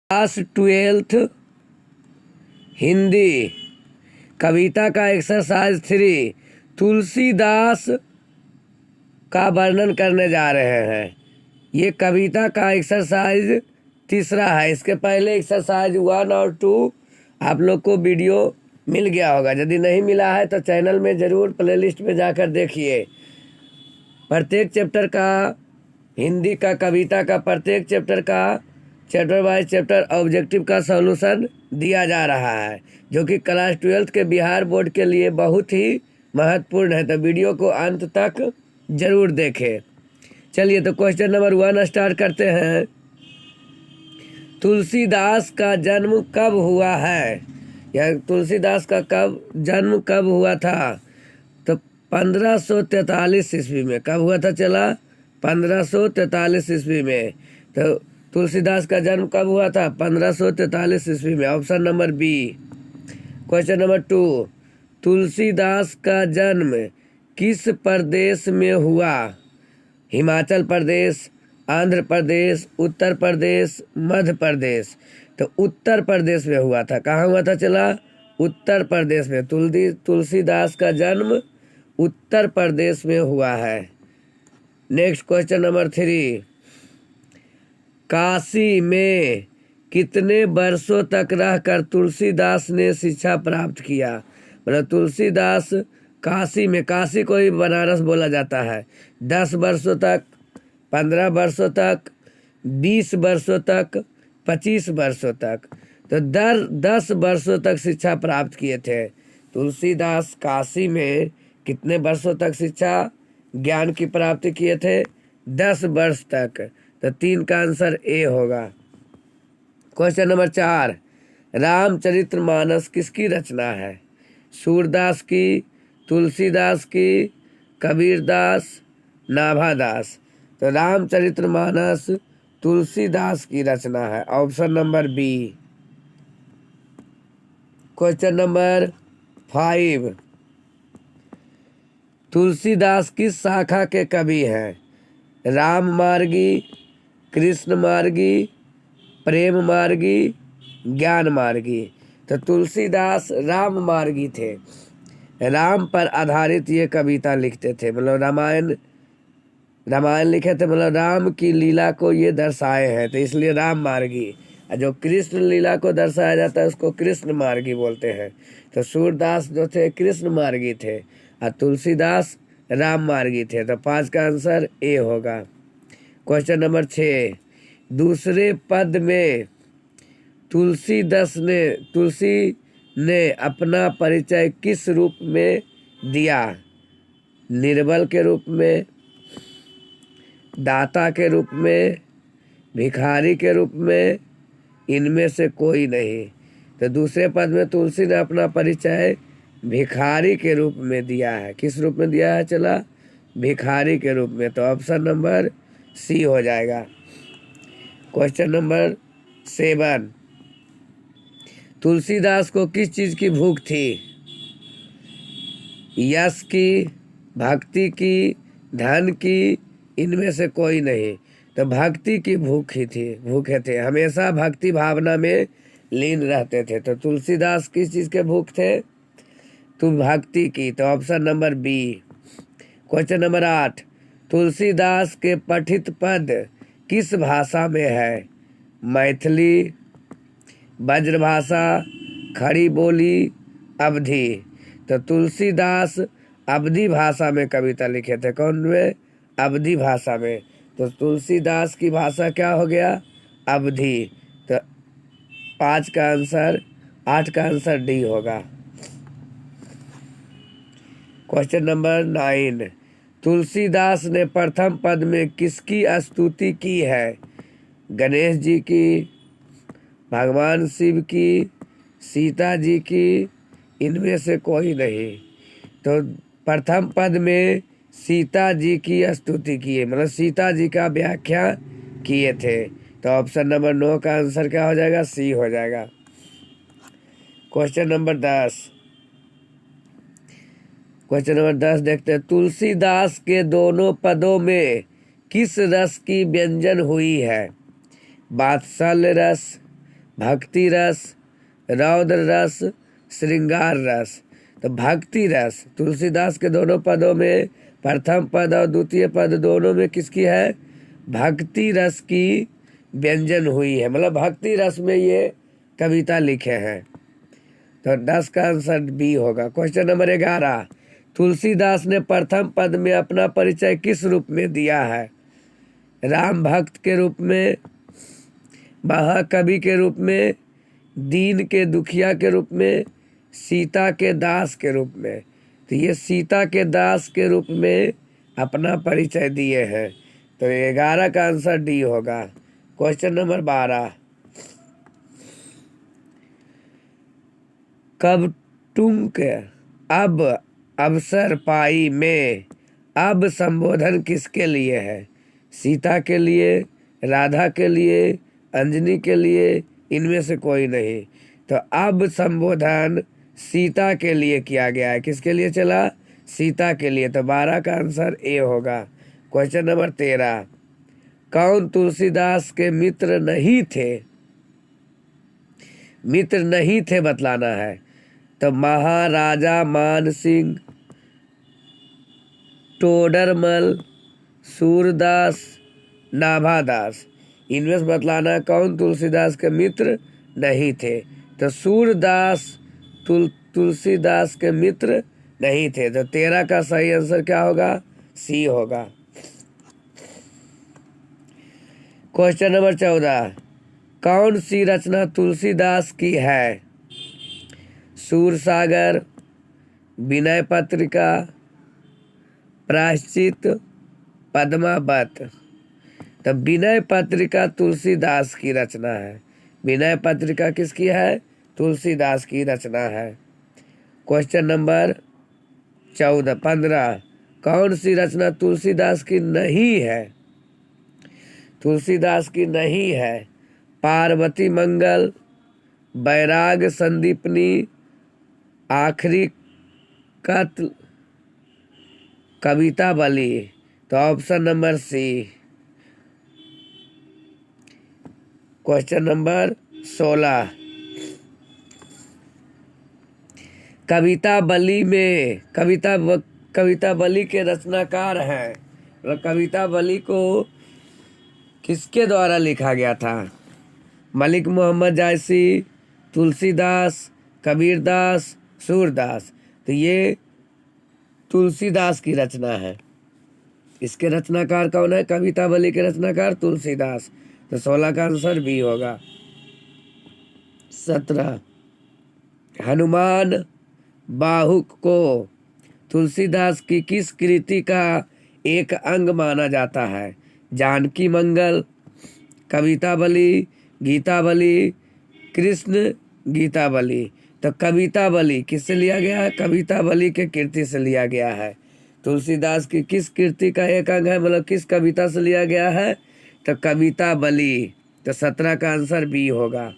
Class 12th Hindi कविता का exercise 3 Tulsidas का वर्णन करने जा रहे हैं। ये कविता का एक्सरसाइज तीसरा है। इसके पहले एक्सरसाइज 1 और 2 आप लोग को वीडियो मिल गया होगा। यदि नहीं मिला है तो चैनल में ज़रूर प्लेलिस्ट में जाकर देखिए। प्रत्येक चैप्टर का हिंदी का कविता का प्रत्येक चैप्टर का चैप्टर बाय चैप्टर ऑब्जेक्टिव का सॉल्यूशन दिया जा रहा है, जो कि क्लास 12th के बिहार बोर्ड के लिए बहुत ही महत्वपूर्ण है। तो वीडियो को अंत तक जरूर देखें। चलिए तो क्वेश्चन नंबर 1 स्टार्ट करते हैं। तुलसीदास का जन्म कब हुआ है? या तुलसीदास का जन्म कब हुआ था? तो 1543 ईस्वी में। कब हुआ था? चला 1543 ईस्वी में। तो तुलसीदास का जन्म कब हुआ था? 1543 ईस्वी में। Option number B. Question number 2, Tulsidas का जन्म किस प्रदेश में हुआ? हिमाचल प्रदेश, आंध्र प्रदेश, उत्तर प्रदेश, मध्य प्रदेश। तो उत्तर प्रदेश में हुआ था। कहाँ हुआ था? चला उत्तर प्रदेश में। तुलसीदास का जन्म उत्तर प्रदेश में हुआ है। नेक्स्ट क्वेश्चन नंबर 3, काशी में कितने वर्षों तक रहकर तुलसीदास ने शिक्षा प्राप्त किया? मतलब तुलसीदास काशी में, काशी को ही बनारस बोला जाता है, 10 वर्षों तक, 15 वर्षों तक, 20 वर्षों तक, 25 वर्षों तक। तो 10 वर्षों तक शिक्षा प्राप्त किए थे तुलसीदास। काशी में कितने वर्षों तक शिक्षा ज्ञान की प्राप्ति किए थे? 10 वर्ष तक। तो 3 का आंसर ए होगा। क्वेश्चन नंबर 4, रामचरितमानस किसकी रचना है? सूरदास की, तुलसीदास की, कबीरदास, नाभादास। तो रामचरितमानस तुलसीदास की रचना है। Option number B. Question number 5, Tulsidas किस शाखा के कवि हैं? राम मार्गी, कृष्ण मार्गी, प्रेम मार्गी, ज्ञान मार्गी। तो तुलसीदास राम मार्गी थे। राम पर आधारित ये कविता लिखते थे। मतलब रामायण लिखे थे, मतलब राम की लीला को ये दर्शाए हैं, तो इसलिए राम मार्गी। और जो कृष्ण लीला को दर्शाया जाता है उसको कृष्ण मार्गी बोलते हैं। तो सूरदास जो थे कृष्ण मार्गी थे और तुलसीदास राम मार्गी थे। तो 5 का आंसर ए होगा। क्वेश्चन नंबर 6, दूसरे पद में तुलसी ने अपना परिचय किस रूप में दिया? निर्बल के रूप में, दाता के रूप में, भिखारी के रूप में, इनमें से कोई नहीं। तो दूसरे पद में तुलसी ने अपना परिचय भिखारी के रूप में दिया है। किस रूप में दिया है? चला भिखारी के रूप में। तो ऑप्शन नंबर सी हो जाएगा। क्वेश्चन नंबर 7, तुलसीदास को किस चीज़ की भूख थी? यश की, भक्ति की, धन की, इनमें से कोई नहीं। तो भक्ति की भूखे थे। हमेशा भक्ति भावना में लीन रहते थे। तो तुलसीदास किस चीज़ के भूख थे? तो भक्ति की। तो option number B. Question number 8, Tulsidas के पठित पद किस भाषा में है? मैथिली, ब्रजभाषा, खड़ी बोली, अवधी। तो तुलसीदास अवधी भाषा में कविता लिखे थे। कौन में? अवधी भाषा में। तो तुलसीदास की भाषा क्या हो गया? अवधी। तो 8 का आंसर डी होगा। क्वेश्चन नंबर 9, तुलसीदास ने प्रथम पद में किसकी स्तुति की है? गणेश जी की, भगवान शिव की, सीता जी की, इनमें से कोई नहीं। तो प्रथम पद में सीता जी की स्तुति किए, मतलब सीता जी का व्याख्या किए थे। तो ऑप्शन नंबर 9 का आंसर क्या हो जाएगा? सी हो जाएगा। क्वेश्चन नंबर 10 देखते हैं। तुलसीदास के दोनों पदों में किस रस की व्यंजन हुई है? वात्सल्य रस, भक्ति रस, रौद्र रस, श्रृंगार रस। तो भक्ति रस तुलसीदास के दोनों पदों में, प्रथम पद और द्वितीय पद दोनों में किसकी है? भक्ति रस की व्यंजन हुई है, मतलब भक्ति रस में ये कविता लिखे हैं। तो 10 का आंसर बी होगा। क्वेश्चन नंबर 11, तुलसीदास ने प्रथम पद में अपना परिचय किस रूप में दिया है? राम भक्त के रूप में, महाकवि के रूप में, दीन के दुखिया के रूप में, सीता के दास के रूप में। तो ये सीता के दास के रूप में अपना परिचय दिए हैं। तो 11 का आंसर डी होगा। क्वेश्चन नंबर 12, कब टुंक अब अवसर पाई में अब संबोधन किसके लिए है? सीता के लिए, राधा के लिए, अंजनी के लिए, इनमें से कोई नहीं। तो अब संबोधन सीता के लिए किया गया है। किसके लिए चला? सीता के लिए। तो 12 का आंसर ए होगा। क्वेश्चन नंबर 13, कौन तुलसीदास के मित्र नहीं थे? मित्र नहीं थे बतलाना है। तो महाराजा मान सिंह, टोडरमल, सूरदास, नाभादास। इनमें से बतलाना कौन तुलसीदास के मित्र नहीं थे। तो सूरदास तुलसीदास के मित्र नहीं थे। तो 13 का सही आंसर क्या होगा? सी होगा। क्वेश्चन नंबर 14, कौन सी रचना तुलसीदास की है? सूरसागर, विनय पत्रिका, प्रायश्चित, पद्मावत। तो विनय पत्रिका तुलसीदास की रचना है। विनय पत्रिका किसकी है? तुलसीदास की रचना है। क्वेश्चन नंबर 15, कौन सी रचना तुलसीदास की नहीं है? तुलसीदास की नहीं है। पार्वती मंगल, बैराग संदीपनी, आखिरी कत्ल, कविता बली। तो option number C. Question number 16, Kavitavali में कविता बली के रचनाकार हैं। कविता बली को किसके द्वारा लिखा गया था? मलिक मोहम्मद जायसी, तुलसीदास, कबीरदास, सूरदास। तो ये तुलसीदास की रचना है। इसके रचनाकार कौन है? कविता बली के रचनाकार तुलसीदास। तो 16 का आंसर बी होगा। 17, हनुमान बाहुक को तुलसीदास की किस कृति का एक अंग माना जाता है? जानकी मंगल, कविता बली, गीता बली, कृष्ण गीता बली। तो कविता बली किससे लिया गया है? कविता बली के कृति से लिया गया है। तुलसीदास की किस कृति का एक अंग है, मतलब किस कविता से लिया गया है? तो कविता बली। तो 17 का आंसर बी होगा।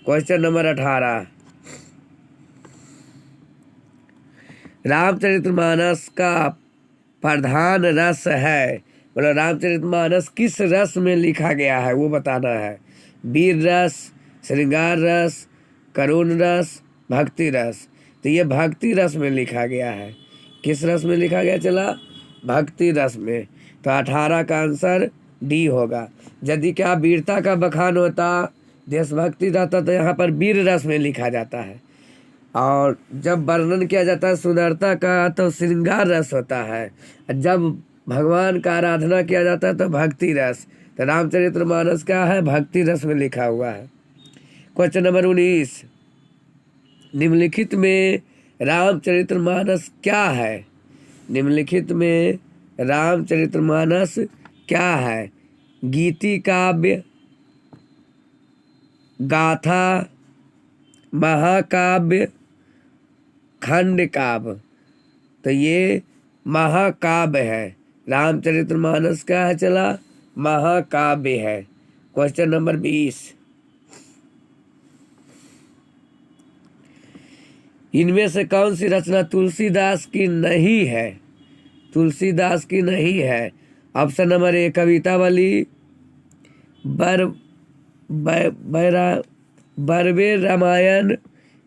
क्वेश्चन नंबर 18, रामचरितमानस का प्रधान रस है, मतलब रामचरितमानस किस रस में लिखा गया है वो बताना है। वीर रस, श्रृंगार रस, करुण रस, भक्ति रस। तो ये भक्ति रस में लिखा गया है। किस रस में लिखा गया चला? भक्ति रस में। तो 18 का आंसर डी होगा। यदि क्या वीरता का बखान होता, देशभक्ति रहता, तो यहाँ पर वीर रस में लिखा जाता है। और जब वर्णन किया जाता है सुंदरता का तो श्रृंगार रस होता है। जब भगवान का आराधना किया जाता है तो भक्ति रस। तो रामचरितमानस क्या है? भक्ति रस में लिखा हुआ है। क्वेश्चन नंबर 19, निम्नलिखित में रामचरितमानस क्या है? निम्नलिखित में रामचरितमानस क्या है? गीति काव्य, गाथा, महाकाव्य, खंड काव्य। तो ये महाकाव्य है। रामचरितमानस क्या है चला? महाकाव्य है। क्वेश्चन नंबर 20, इनमें से कौन सी रचना तुलसीदास की नहीं है? तुलसीदास की नहीं है। Option number A Kavitavali, Barvai Ramayan,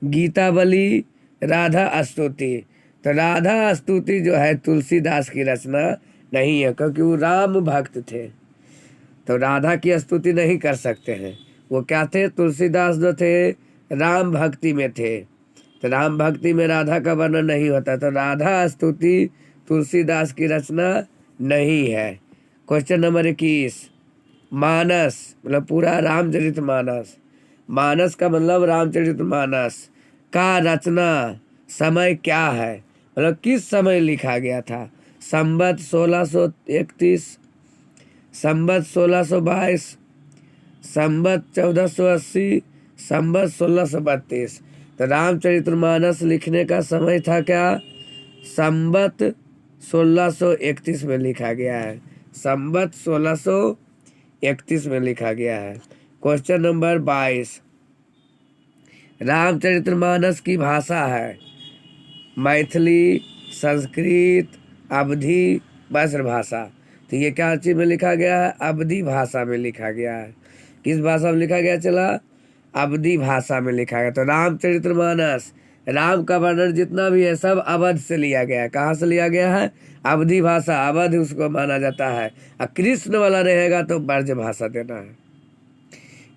Gitavali, Radha स्तुति। तो राधा स्तुति जो है तुलसीदास की रचना नहीं है, क्योंकि वो राम भक्त थे, तो राधा की स्तुति नहीं कर सकते हैं। वो क्या थे? तुलसीदास जो थे राम भक्ति में थे, तो राम भक्ति में राधा का वर्णन नहीं होता, तो राधा स्तुति तुलसीदास की रचना नहीं है। क्वेश्चन नंबर 21, मानस मतलब पूरा रामचरित मानस, मानस का मतलब रामचरित मानस का रचना समय क्या है, मतलब किस समय लिखा गया था? संवत 1631, संवत 1622, संवत 1480, संवत 1632। तो रामचरितमानस लिखने का समय था क्या? संवत 1631 में लिखा गया है, संवत 1631 में लिखा गया है। क्वेश्चन नंबर 22, रामचरितमानस की भाषा है मैथिली, संस्कृत, अवधी, ब्रज भाषा। तो ये क्या चीज में लिखा गया है? अवधी भाषा में लिखा गया है। किस भाषा में लिखा गया? चला अवधी भाषा में लिखा गया। तो रामचरितमानस, राम का वर्णन जितना भी है सब अवध से लिया गया है। कहाँ से लिया गया है? अवधी भाषा, अवध उसको माना जाता है। और कृष्ण वाला रहेगा तो ब्रज भाषा देना है,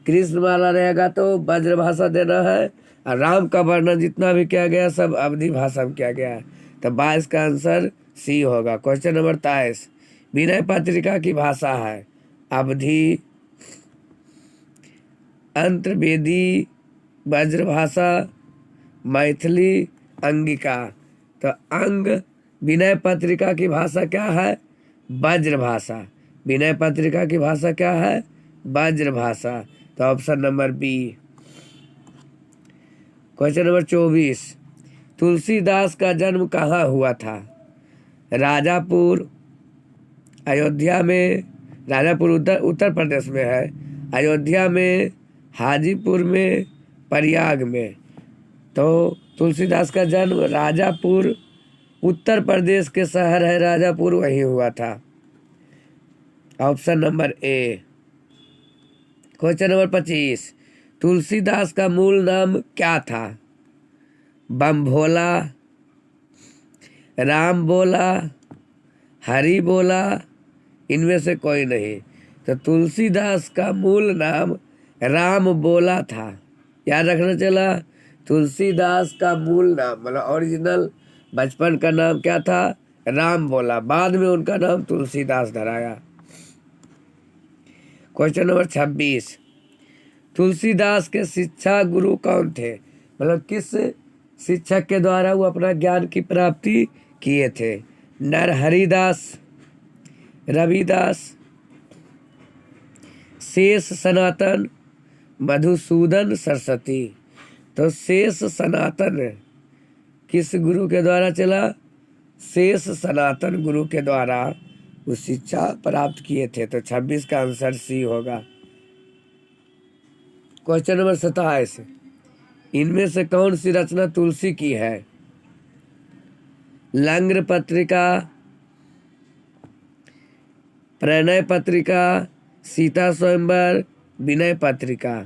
कृष्ण वाला रहेगा तो ब्रज भाषा देना है। और राम का वर्णन जितना भी किया गया सब अवधी भाषा में किया गया है। तो 22 का आंसर सी होगा। क्वेश्चन नंबर 23, विनय पत्रिका की भाषा है अवधी, अंतर्वेदी, ब्रजभाषा, मैथिली, अंगिका। तो अंग विनय पत्रिका की भाषा क्या है? ब्रजभाषा। विनय पत्रिका की भाषा क्या है? ब्रजभाषा। तो option number B. Question number 24, Tulsidas का जन्म कहाँ हुआ था? राजापुर, अयोध्या में, राजापुर उत्तर प्रदेश में है, अयोध्या में, हाजीपुर में, प्रयाग में। तो तुलसीदास का जन्म राजापुर, उत्तर प्रदेश के शहर है राजापुर, वहीं हुआ था। ऑप्शन नंबर ए। क्वेश्चन नंबर 25, तुलसीदास का मूल नाम क्या था? बम भोला, राम बोला, हरि बोला, इनमें से कोई नहीं। तो तुलसीदास का मूल नाम राम बोला था, याद रखना चला। तुलसीदास का मूल नाम मतलब ओरिजिनल बचपन का नाम क्या था? राम बोला, बाद में उनका नाम तुलसीदास धराया। क्वेश्चन नंबर 26, तुलसीदास के शिक्षा गुरु कौन थे? मतलब किस शिक्षक के द्वारा वो अपना ज्ञान की प्राप्ति किए थे? नरहरिदास, रविदास, शेष सनातन, मधुसूदन सरस्वती। तो शेष सनातन किस गुरु के द्वारा चला? शेष सनातन गुरु के द्वारा वो शिक्षा प्राप्त किए थे। तो 26 का आंसर सी होगा। क्वेश्चन नंबर 27, इनमें से कौन सी रचना तुलसी की है? लंग्र पत्रिका, प्रणय पत्रिका, सीता स्वयंवर, विनय पत्रिका।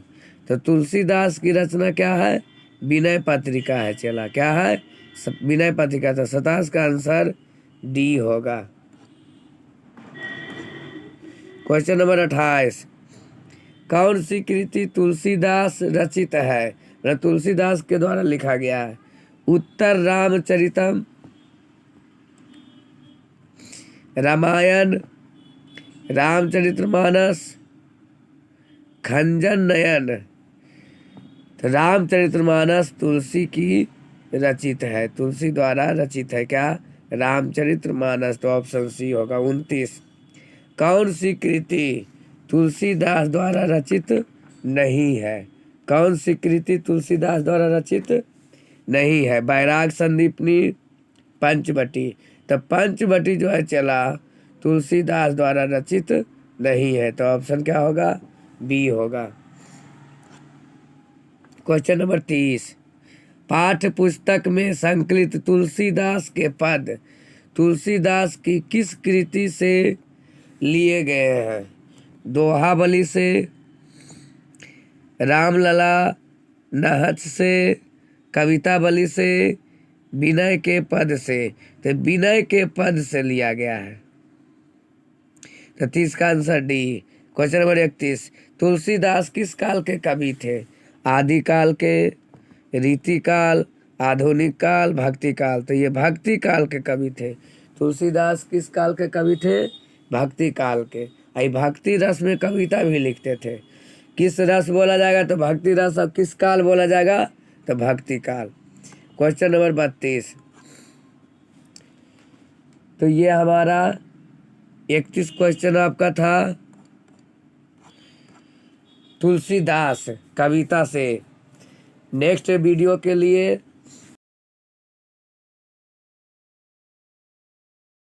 तो तुलसीदास की रचना क्या है? विनय पत्रिका है। चला क्या है? विनय पत्रिका। तो 27 का आंसर डी होगा। क्वेश्चन नंबर 28, कौन सी कृति तुलसीदास रचित है? मतलब तुलसीदास के द्वारा लिखा गया है? उत्तर रामचरितम, रामायण, रामचरितमानस, खंजन नयन। तो रामचरितमानस तुलसी की रचित है, तुलसी द्वारा रचित है। क्या? रामचरितमानस। तो ऑप्शन सी होगा। 29, कौन सी कृति तुलसीदास द्वारा रचित नहीं है? कौन सी कृति तुलसीदास द्वारा रचित नहीं है? बैराग संदीपनी, पंचवटी। तो पंचवटी जो है चला तुलसीदास द्वारा रचित नहीं है। तो ऑप्शन क्या होगा? बी होगा। क्वेश्चन नंबर 30, पाठ्य पुस्तक में संकलित तुलसीदास के पद तुलसीदास की किस कृति से लिए गए हैं? दोहावली से, रामलला, नहत से, कवितावली से, विनय के पद से। तो विनय के पद से लिया गया है। तो 30 का answer D. Question number 31, Tulsidas किस काल के कवि थे? आदिकाल के, रीतिकाल, आधुनिक काल, भक्ति काल। तो ये भक्ति काल के कवि थे। तुलसीदास किस काल के कवि थे? भक्ति काल के। आई भक्ति रस में कविता भी लिखते थे। किस रस बोला जाएगा? तो भक्ति रस। और किस काल बोला जाएगा? तो भक्ति काल। क्वेश्चन नंबर 32, तो ये हमारा 31 क्वेश्चन आपका था तुलसीदास कविता से। नेक्स्ट वीडियो के लिए